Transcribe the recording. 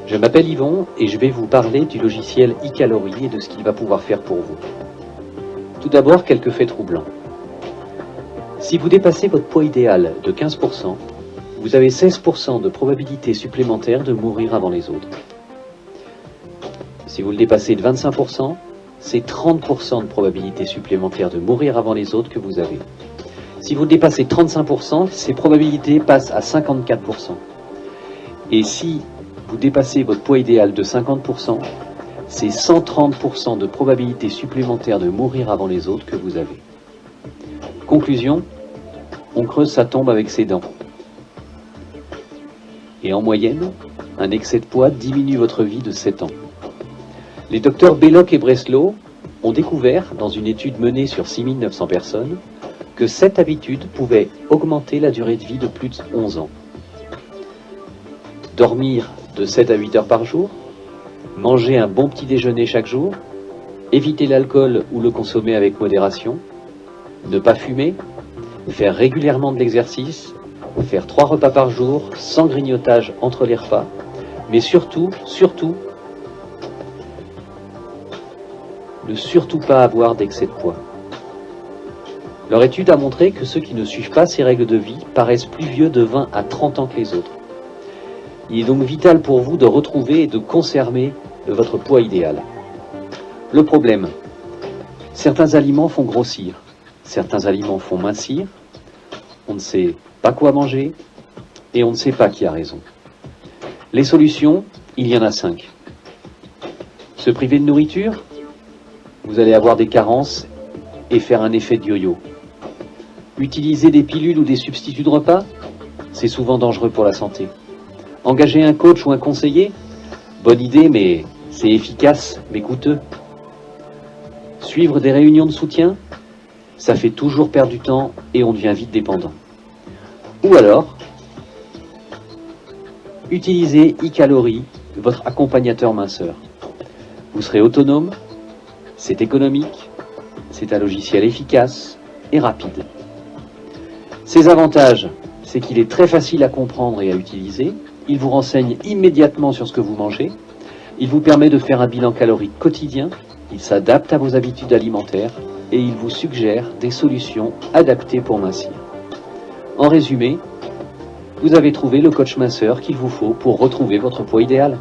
Je m'appelle Yvon et je vais vous parler du logiciel eCalorie et de ce qu'il va pouvoir faire pour vous. Tout d'abord, quelques faits troublants. Si vous dépassez votre poids idéal de 15%, vous avez 16% de probabilité supplémentaire de mourir avant les autres. Si vous le dépassez de 25%, c'est 30% de probabilité supplémentaire de mourir avant les autres que vous avez. Si vous le dépassez 35%, ces probabilités passent à 54%. Et si vous dépassez votre poids idéal de 50%, c'est 130% de probabilité supplémentaire de mourir avant les autres que vous avez. Conclusion, on creuse sa tombe avec ses dents. Et en moyenne, un excès de poids diminue votre vie de 7 ans. Les docteurs Belloc et Breslow ont découvert, dans une étude menée sur 6900 personnes, que cette habitude pouvait augmenter la durée de vie de plus de 11 ans. Dormir de 7 à 8 heures par jour, manger un bon petit déjeuner chaque jour, éviter l'alcool ou le consommer avec modération, ne pas fumer, faire régulièrement de l'exercice, faire 3 repas par jour sans grignotage entre les repas, mais surtout, ne surtout pas avoir d'excès de poids. Leur étude a montré que ceux qui ne suivent pas ces règles de vie paraissent plus vieux de 20 à 30 ans que les autres. Il est donc vital pour vous de retrouver et de conserver votre poids idéal. Le problème, certains aliments font grossir, certains aliments font mincir, on ne sait pas quoi manger et on ne sait pas qui a raison. Les solutions, il y en a 5. Se priver de nourriture, vous allez avoir des carences et faire un effet de yo-yo. Utiliser des pilules ou des substituts de repas, c'est souvent dangereux pour la santé. Engager un coach ou un conseiller, bonne idée, mais c'est efficace, mais coûteux. Suivre des réunions de soutien, ça fait toujours perdre du temps et on devient vite dépendant. Ou alors, utilisez eCalorie, votre accompagnateur minceur. Vous serez autonome, c'est économique, c'est un logiciel efficace et rapide. Ses avantages, c'est qu'il est très facile à comprendre et à utiliser. Il vous renseigne immédiatement sur ce que vous mangez. Il vous permet de faire un bilan calorique quotidien. Il s'adapte à vos habitudes alimentaires et il vous suggère des solutions adaptées pour mincir. En résumé, vous avez trouvé le coach minceur qu'il vous faut pour retrouver votre poids idéal.